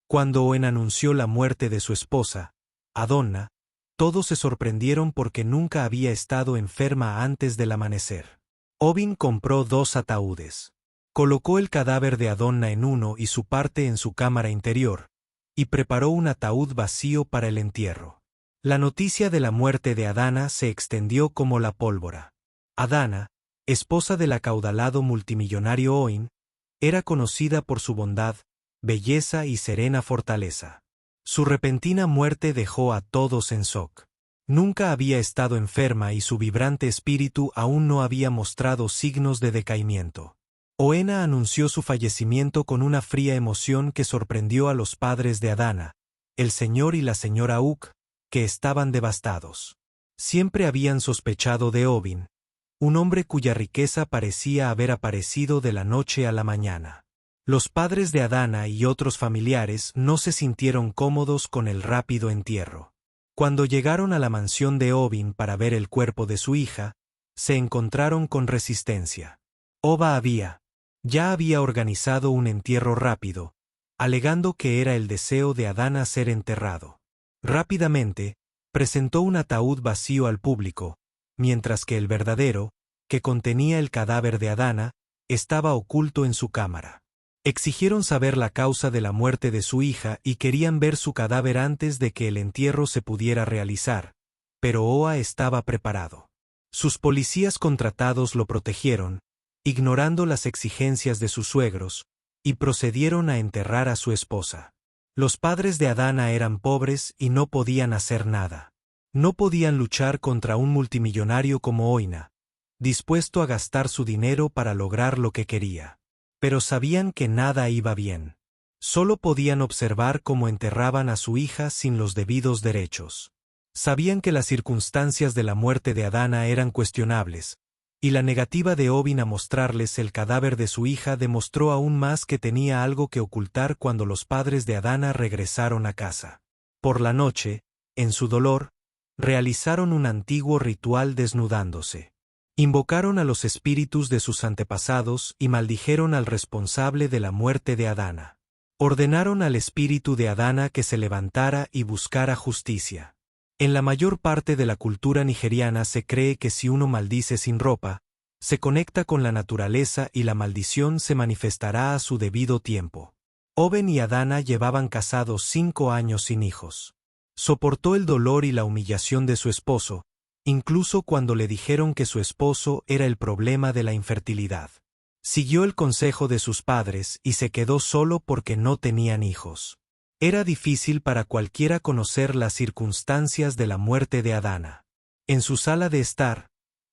Cuando Owen anunció la muerte de su esposa, Adonna, todos se sorprendieron porque nunca había estado enferma antes del amanecer. Obin compró 2 ataúdes. Colocó el cadáver de Adonna en uno y su parte en su cámara interior, y preparó un ataúd vacío para el entierro. La noticia de la muerte de Adana se extendió como la pólvora. Adana, esposa del acaudalado multimillonario Oin, era conocida por su bondad, belleza y serena fortaleza. Su repentina muerte dejó a todos en shock. Nunca había estado enferma y su vibrante espíritu aún no había mostrado signos de decaimiento. Oena anunció su fallecimiento con una fría emoción que sorprendió a los padres de Adana, el señor y la señora Uk, que estaban devastados. Siempre habían sospechado de Obin, un hombre cuya riqueza parecía haber aparecido de la noche a la mañana. Los padres de Adana y otros familiares no se sintieron cómodos con el rápido entierro. Cuando llegaron a la mansión de Obin para ver el cuerpo de su hija, se encontraron con resistencia. Oba ya había organizado un entierro rápido, alegando que era el deseo de Adana ser enterrado. Rápidamente, presentó un ataúd vacío al público, mientras que el verdadero, que contenía el cadáver de Adana, estaba oculto en su cámara. Exigieron saber la causa de la muerte de su hija y querían ver su cadáver antes de que el entierro se pudiera realizar, pero Oa estaba preparado. Sus policías contratados lo protegieron, ignorando las exigencias de sus suegros, y procedieron a enterrar a su esposa. Los padres de Adana eran pobres y no podían hacer nada. No podían luchar contra un multimillonario como Oina, dispuesto a gastar su dinero para lograr lo que quería. Pero sabían que nada iba bien. Solo podían observar cómo enterraban a su hija sin los debidos derechos. Sabían que las circunstancias de la muerte de Adana eran cuestionables, y la negativa de Obin a mostrarles el cadáver de su hija demostró aún más que tenía algo que ocultar cuando los padres de Adana regresaron a casa. Por la noche, en su dolor, realizaron un antiguo ritual desnudándose. Invocaron a los espíritus de sus antepasados y maldijeron al responsable de la muerte de Adana. Ordenaron al espíritu de Adana que se levantara y buscara justicia. En la mayor parte de la cultura nigeriana se cree que si uno maldice sin ropa, se conecta con la naturaleza y la maldición se manifestará a su debido tiempo. Oben y Adana llevaban casados 5 años sin hijos. Soportó el dolor y la humillación de su esposo, incluso cuando le dijeron que su esposo era el problema de la infertilidad. Siguió el consejo de sus padres y se quedó solo porque no tenían hijos. Era difícil para cualquiera conocer las circunstancias de la muerte de Adana. En su sala de estar,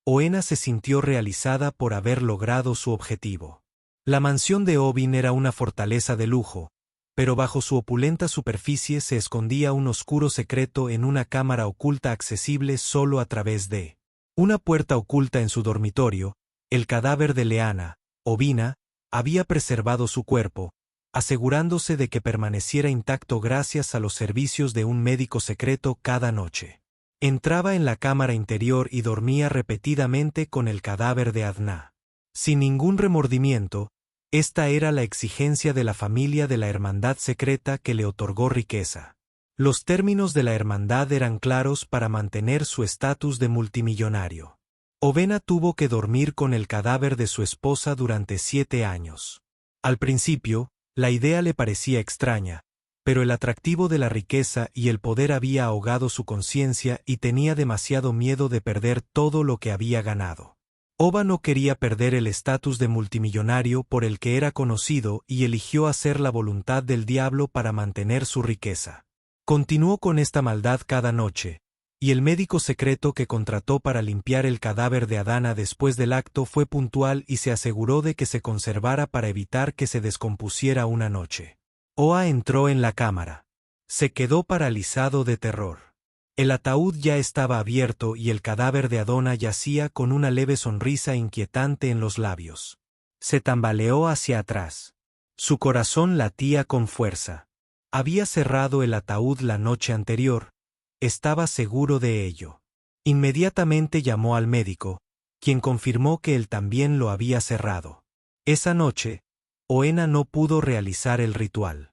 Oena se sintió realizada por haber logrado su objetivo. La mansión de Obin era una fortaleza de lujo, pero bajo su opulenta superficie se escondía un oscuro secreto en una cámara oculta accesible solo a través de una puerta oculta en su dormitorio. El cadáver de Leana, Obina, había preservado su cuerpo, asegurándose de que permaneciera intacto gracias a los servicios de un médico secreto cada noche. Entraba en la cámara interior y dormía repetidamente con el cadáver de Adna. Sin ningún remordimiento, esta era la exigencia de la familia de la hermandad secreta que le otorgó riqueza. Los términos de la hermandad eran claros para mantener su estatus de multimillonario. Ovena tuvo que dormir con el cadáver de su esposa durante 7 años. Al principio, la idea le parecía extraña, pero el atractivo de la riqueza y el poder había ahogado su conciencia y tenía demasiado miedo de perder todo lo que había ganado. Oba no quería perder el estatus de multimillonario por el que era conocido y eligió hacer la voluntad del diablo para mantener su riqueza. Continuó con esta maldad cada noche, y el médico secreto que contrató para limpiar el cadáver de Adana después del acto fue puntual y se aseguró de que se conservara para evitar que se descompusiera una noche. Oa entró en la cámara. Se quedó paralizado de terror. El ataúd ya estaba abierto y el cadáver de Adona yacía con una leve sonrisa inquietante en los labios. Se tambaleó hacia atrás. Su corazón latía con fuerza. Había cerrado el ataúd la noche anterior. Estaba seguro de ello. Inmediatamente llamó al médico, quien confirmó que él también lo había cerrado. Esa noche, Oena no pudo realizar el ritual.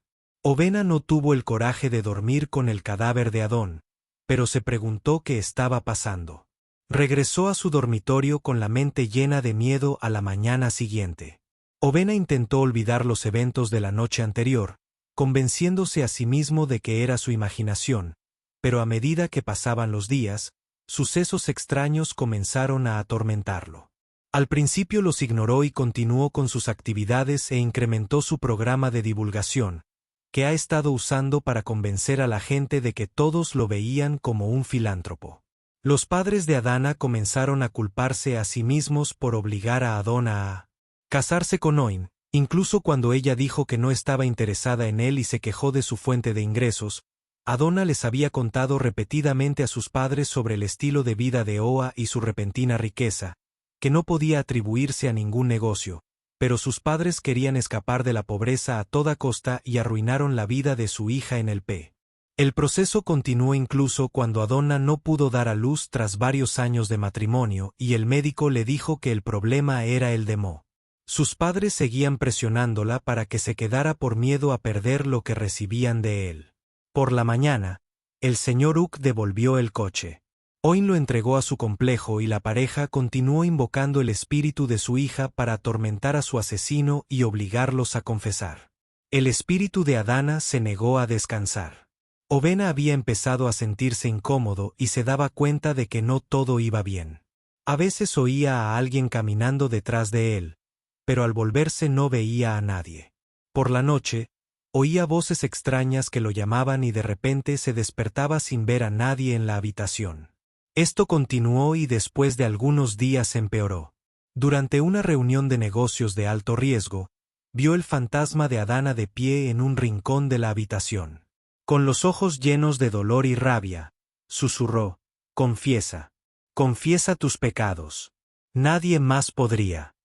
Ovena no tuvo el coraje de dormir con el cadáver de Adón, pero se preguntó qué estaba pasando. Regresó a su dormitorio con la mente llena de miedo a la mañana siguiente. Ovena intentó olvidar los eventos de la noche anterior, convenciéndose a sí mismo de que era su imaginación, pero a medida que pasaban los días, sucesos extraños comenzaron a atormentarlo. Al principio los ignoró y continuó con sus actividades e incrementó su programa de divulgación, que ha estado usando para convencer a la gente de que todos lo veían como un filántropo. Los padres de Adana comenzaron a culparse a sí mismos por obligar a Adona a casarse con Oin, incluso cuando ella dijo que no estaba interesada en él y se quejó de su fuente de ingresos. Adona les había contado repetidamente a sus padres sobre el estilo de vida de Oa y su repentina riqueza, que no podía atribuirse a ningún negocio, pero sus padres querían escapar de la pobreza a toda costa y arruinaron la vida de su hija en el P. El proceso continuó incluso cuando Adona no pudo dar a luz tras varios años de matrimonio y el médico le dijo que el problema era el de Mo. Sus padres seguían presionándola para que se quedara por miedo a perder lo que recibían de él. Por la mañana, el señor Uck devolvió el coche. Oin lo entregó a su complejo y la pareja continuó invocando el espíritu de su hija para atormentar a su asesino y obligarlos a confesar. El espíritu de Adana se negó a descansar. Ovena había empezado a sentirse incómodo y se daba cuenta de que no todo iba bien. A veces oía a alguien caminando detrás de él, pero al volverse no veía a nadie. Por la noche, oía voces extrañas que lo llamaban y de repente se despertaba sin ver a nadie en la habitación. Esto continuó y después de algunos días empeoró. Durante una reunión de negocios de alto riesgo, vio el fantasma de Adana de pie en un rincón de la habitación. Con los ojos llenos de dolor y rabia, susurró: «Confiesa, confiesa tus pecados. Nadie más podría».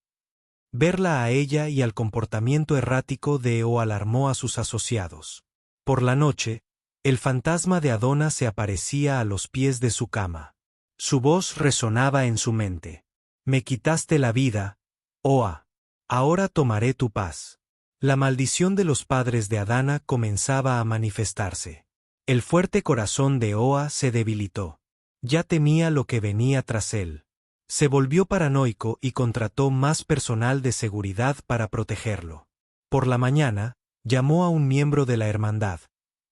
Verla a ella y al comportamiento errático de O alarmó a sus asociados. Por la noche, el fantasma de Adona se aparecía a los pies de su cama. Su voz resonaba en su mente. «Me quitaste la vida, Oa. Ahora tomaré tu paz». La maldición de los padres de Adana comenzaba a manifestarse. El fuerte corazón de Oa se debilitó. Ya temía lo que venía tras él. Se volvió paranoico y contrató más personal de seguridad para protegerlo. Por la mañana, llamó a un miembro de la hermandad,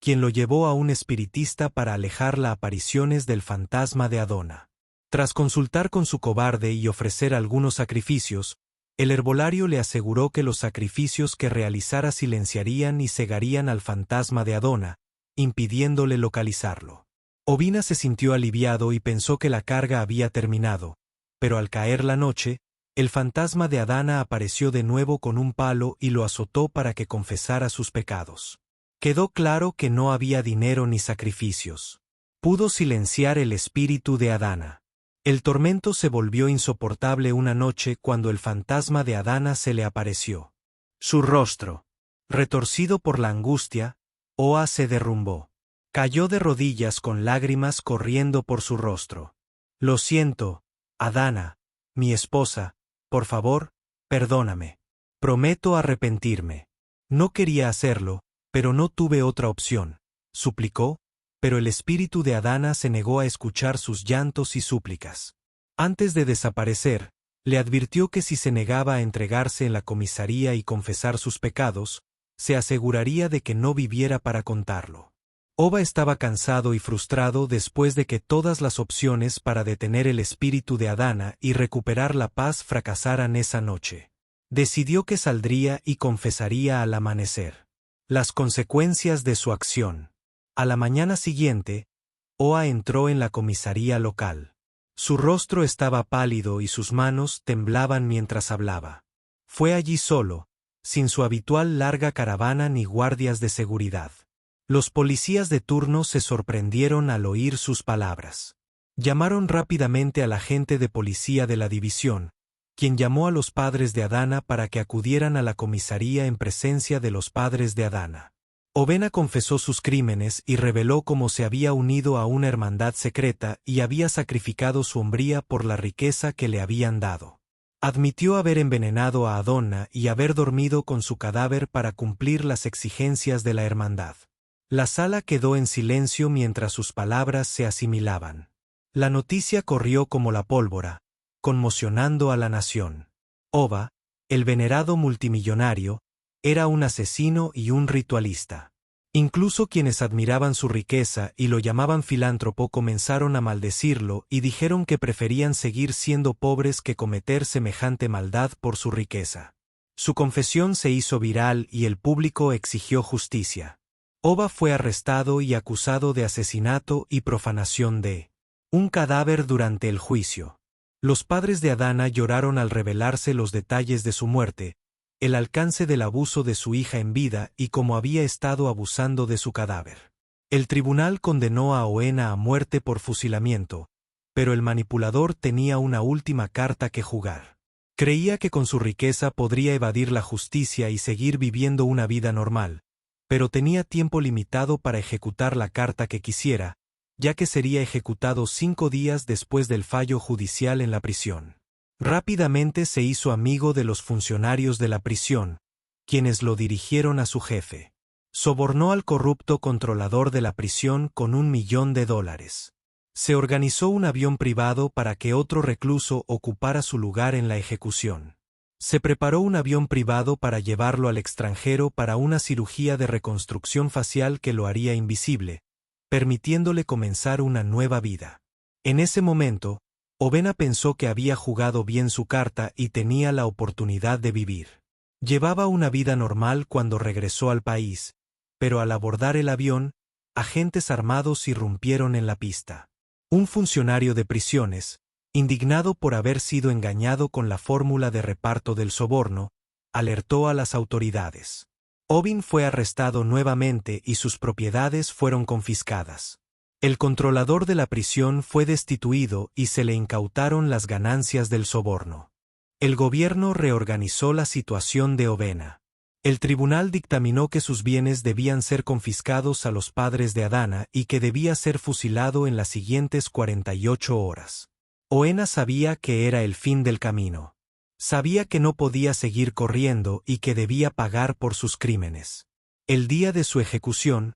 quien lo llevó a un espiritista para alejar las apariciones del fantasma de Adona. Tras consultar con su cobarde y ofrecer algunos sacrificios, el herbolario le aseguró que los sacrificios que realizara silenciarían y cegarían al fantasma de Adona, impidiéndole localizarlo. Ovina se sintió aliviado y pensó que la carga había terminado, pero al caer la noche, el fantasma de Adana apareció de nuevo con un palo y lo azotó para que confesara sus pecados. Quedó claro que no había dinero ni sacrificios. Pudo silenciar el espíritu de Adana. El tormento se volvió insoportable una noche cuando el fantasma de Adana se le apareció. Su rostro, retorcido por la angustia, Oa se derrumbó. Cayó de rodillas con lágrimas corriendo por su rostro. «Lo siento, Adana, mi esposa, por favor, perdóname. Prometo arrepentirme. No quería hacerlo, pero no tuve otra opción», suplicó, pero el espíritu de Adana se negó a escuchar sus llantos y súplicas. Antes de desaparecer, le advirtió que si se negaba a entregarse en la comisaría y confesar sus pecados, se aseguraría de que no viviera para contarlo. Oba estaba cansado y frustrado después de que todas las opciones para detener el espíritu de Adana y recuperar la paz fracasaran esa noche. Decidió que saldría y confesaría al amanecer. Las consecuencias de su acción. A la mañana siguiente, Oa entró en la comisaría local. Su rostro estaba pálido y sus manos temblaban mientras hablaba. Fue allí solo, sin su habitual larga caravana ni guardias de seguridad. Los policías de turno se sorprendieron al oír sus palabras. Llamaron rápidamente al agente de policía de la división, quien llamó a los padres de Adana para que acudieran a la comisaría en presencia de los padres de Adana. Ovena confesó sus crímenes y reveló cómo se había unido a una hermandad secreta y había sacrificado su hombría por la riqueza que le habían dado. Admitió haber envenenado a Adonna y haber dormido con su cadáver para cumplir las exigencias de la hermandad. La sala quedó en silencio mientras sus palabras se asimilaban. La noticia corrió como la pólvora, conmocionando a la nación. Ova, el venerado multimillonario, era un asesino y un ritualista. Incluso quienes admiraban su riqueza y lo llamaban filántropo comenzaron a maldecirlo y dijeron que preferían seguir siendo pobres que cometer semejante maldad por su riqueza. Su confesión se hizo viral y el público exigió justicia. Ova fue arrestado y acusado de asesinato y profanación de un cadáver durante el juicio. Los padres de Adana lloraron al revelarse los detalles de su muerte, el alcance del abuso de su hija en vida y cómo había estado abusando de su cadáver. El tribunal condenó a Oena a muerte por fusilamiento, pero el manipulador tenía una última carta que jugar. Creía que con su riqueza podría evadir la justicia y seguir viviendo una vida normal, pero tenía tiempo limitado para ejecutar la carta que quisiera, ya que sería ejecutado 5 días después del fallo judicial en la prisión. Rápidamente se hizo amigo de los funcionarios de la prisión, quienes lo dirigieron a su jefe. Sobornó al corrupto controlador de la prisión con $1.000.000. Se organizó un avión privado para que otro recluso ocupara su lugar en la ejecución. Se preparó un avión privado para llevarlo al extranjero para una cirugía de reconstrucción facial que lo haría invisible, permitiéndole comenzar una nueva vida. En ese momento, Ovena pensó que había jugado bien su carta y tenía la oportunidad de vivir. Llevaba una vida normal cuando regresó al país, pero al abordar el avión, agentes armados irrumpieron en la pista. Un funcionario de prisiones, indignado por haber sido engañado con la fórmula de reparto del soborno, alertó a las autoridades. Ovin fue arrestado nuevamente y sus propiedades fueron confiscadas. El controlador de la prisión fue destituido y se le incautaron las ganancias del soborno. El gobierno reorganizó la situación de Ovena. El tribunal dictaminó que sus bienes debían ser confiscados a los padres de Adana y que debía ser fusilado en las siguientes 48 horas. Oena sabía que era el fin del camino. Sabía que no podía seguir corriendo y que debía pagar por sus crímenes. El día de su ejecución,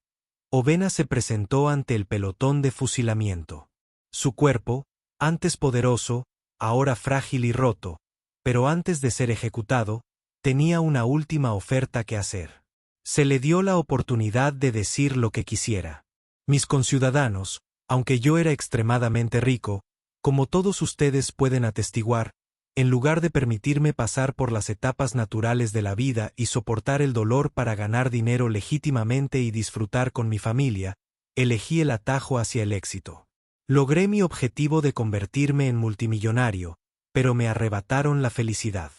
Ovena se presentó ante el pelotón de fusilamiento. Su cuerpo, antes poderoso, ahora frágil y roto, pero antes de ser ejecutado, tenía una última oferta que hacer. Se le dio la oportunidad de decir lo que quisiera. Mis conciudadanos, aunque yo era extremadamente rico, como todos ustedes pueden atestiguar, en lugar de permitirme pasar por las etapas naturales de la vida y soportar el dolor para ganar dinero legítimamente y disfrutar con mi familia, elegí el atajo hacia el éxito. Logré mi objetivo de convertirme en multimillonario, pero me arrebataron la felicidad.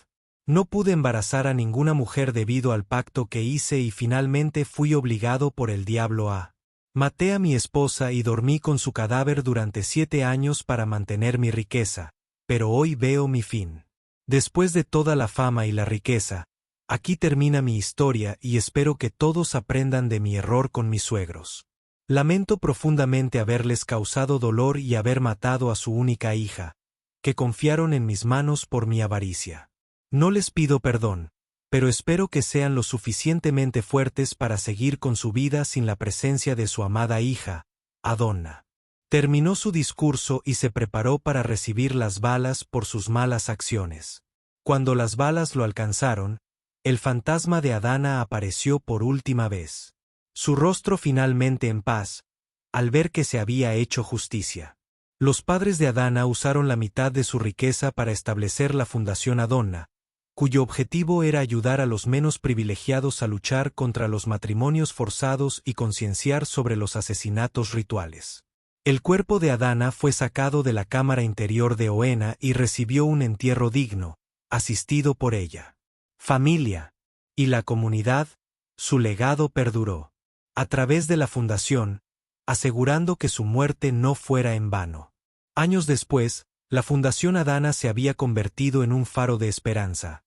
No pude embarazar a ninguna mujer debido al pacto que hice y finalmente fui obligado por el diablo a. Maté a mi esposa y dormí con su cadáver durante 7 años para mantener mi riqueza. Pero hoy veo mi fin. Después de toda la fama y la riqueza, aquí termina mi historia y espero que todos aprendan de mi error con mis suegros. Lamento profundamente haberles causado dolor y haber matado a su única hija, que confiaron en mis manos por mi avaricia. No les pido perdón, pero espero que sean lo suficientemente fuertes para seguir con su vida sin la presencia de su amada hija, Adonna. Terminó su discurso y se preparó para recibir las balas por sus malas acciones. Cuando las balas lo alcanzaron, el fantasma de Adana apareció por última vez. Su rostro finalmente en paz, al ver que se había hecho justicia. Los padres de Adana usaron la mitad de su riqueza para establecer la Fundación Adonna, cuyo objetivo era ayudar a los menos privilegiados a luchar contra los matrimonios forzados y concienciar sobre los asesinatos rituales. El cuerpo de Adana fue sacado de la cámara interior de Oena y recibió un entierro digno, asistido por ella. Familia y la comunidad, su legado perduró. A través de la fundación, asegurando que su muerte no fuera en vano. Años después, la Fundación Adana se había convertido en un faro de esperanza.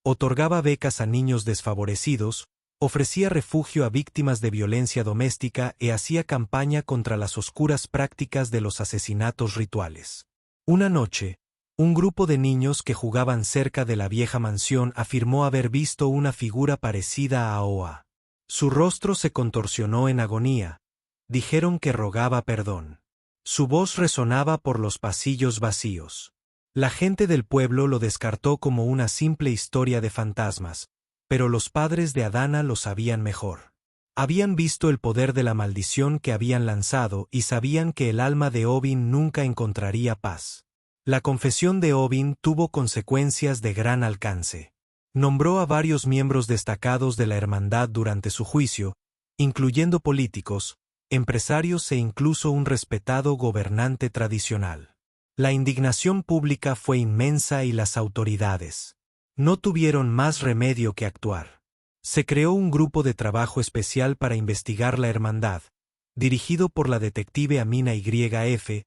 Otorgaba becas a niños desfavorecidos, ofrecía refugio a víctimas de violencia doméstica y hacía campaña contra las oscuras prácticas de los asesinatos rituales. Una noche, Un grupo de niños que jugaban cerca de la vieja mansión afirmó haber visto una figura parecida a Oa. Su rostro se contorsionó en agonía. Dijeron que rogaba perdón. Su voz resonaba por los pasillos vacíos. La gente del pueblo lo descartó como una simple historia de fantasmas, pero los padres de Adana lo sabían mejor. Habían visto el poder de la maldición que habían lanzado y sabían que el alma de Obin nunca encontraría paz. La confesión de Obin tuvo consecuencias de gran alcance. Nombró a varios miembros destacados de la hermandad durante su juicio, incluyendo políticos, empresarios e incluso un respetado gobernante tradicional. La indignación pública fue inmensa y las autoridades no tuvieron más remedio que actuar. Se creó un grupo de trabajo especial para investigar la hermandad, dirigido por la detective Amina YF,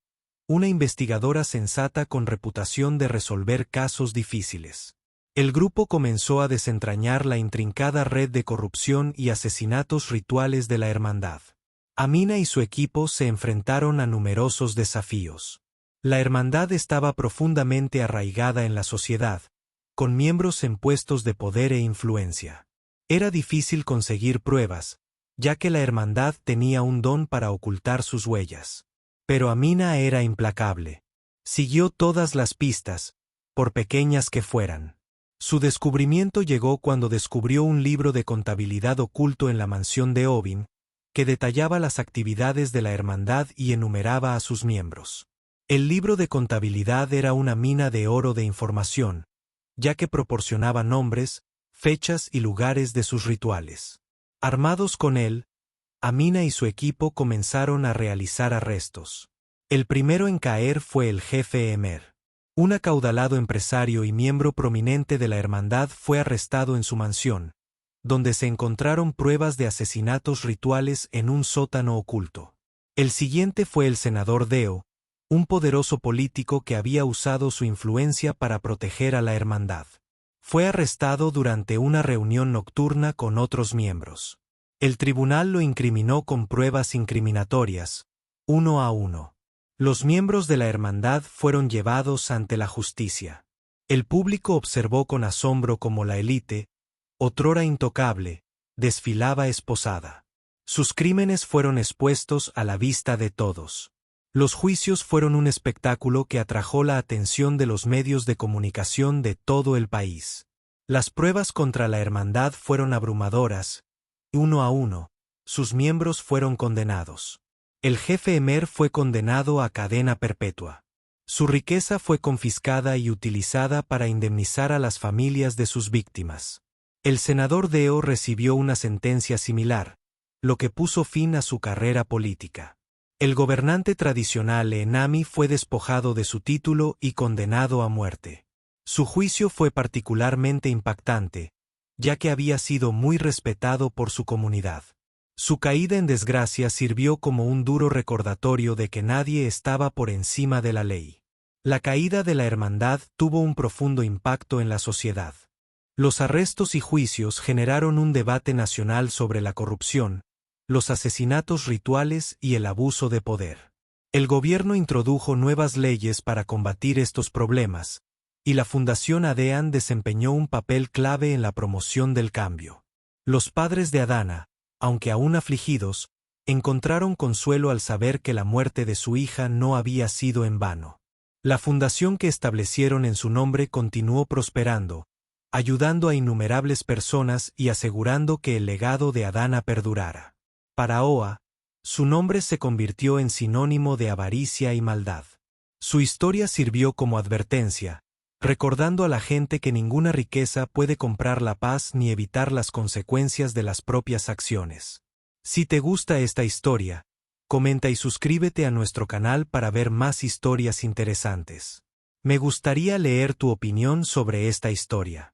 una investigadora sensata con reputación de resolver casos difíciles. El grupo comenzó a desentrañar la intrincada red de corrupción y asesinatos rituales de la hermandad. Amina y su equipo se enfrentaron a numerosos desafíos. La hermandad estaba profundamente arraigada en la sociedad, con miembros en puestos de poder e influencia. Era difícil conseguir pruebas, ya que la hermandad tenía un don para ocultar sus huellas. Pero Amina era implacable. Siguió todas las pistas, por pequeñas que fueran. Su descubrimiento llegó cuando descubrió un libro de contabilidad oculto en la mansión de Obin, que detallaba las actividades de la hermandad y enumeraba a sus miembros. El libro de contabilidad era una mina de oro de información, ya que proporcionaba nombres, fechas y lugares de sus rituales. Armados con él, Amina y su equipo comenzaron a realizar arrestos. El primero en caer fue el jefe Emer. Un acaudalado empresario y miembro prominente de la hermandad fue arrestado en su mansión, donde se encontraron pruebas de asesinatos rituales en un sótano oculto. El siguiente fue el senador Deo, un poderoso político que había usado su influencia para proteger a la hermandad. Fue arrestado durante una reunión nocturna con otros miembros. El tribunal lo incriminó con pruebas incriminatorias, 1 a 1. Los miembros de la hermandad fueron llevados ante la justicia. El público observó con asombro cómo la élite, otrora intocable, desfilaba esposada. Sus crímenes fueron expuestos a la vista de todos. Los juicios fueron un espectáculo que atrajo la atención de los medios de comunicación de todo el país. Las pruebas contra la hermandad fueron abrumadoras. 1 a 1, sus miembros fueron condenados. El jefe Emer fue condenado a cadena perpetua. Su riqueza fue confiscada y utilizada para indemnizar a las familias de sus víctimas. El senador Deo recibió una sentencia similar, lo que puso fin a su carrera política. El gobernante tradicional Enami fue despojado de su título y condenado a muerte. Su juicio fue particularmente impactante, ya que había sido muy respetado por su comunidad. Su caída en desgracia sirvió como un duro recordatorio de que nadie estaba por encima de la ley. La caída de la hermandad tuvo un profundo impacto en la sociedad. Los arrestos y juicios generaron un debate nacional sobre la corrupción, los asesinatos rituales y el abuso de poder. El gobierno introdujo nuevas leyes para combatir estos problemas, y la Fundación Adean desempeñó un papel clave en la promoción del cambio. Los padres de Adana, aunque aún afligidos, encontraron consuelo al saber que la muerte de su hija no había sido en vano. La fundación que establecieron en su nombre continuó prosperando, ayudando a innumerables personas y asegurando que el legado de Adana perdurara. Para Oa, su nombre se convirtió en sinónimo de avaricia y maldad. Su historia sirvió como advertencia, recordando a la gente que ninguna riqueza puede comprar la paz ni evitar las consecuencias de las propias acciones. Si te gusta esta historia, comenta y suscríbete a nuestro canal para ver más historias interesantes. Me gustaría leer tu opinión sobre esta historia.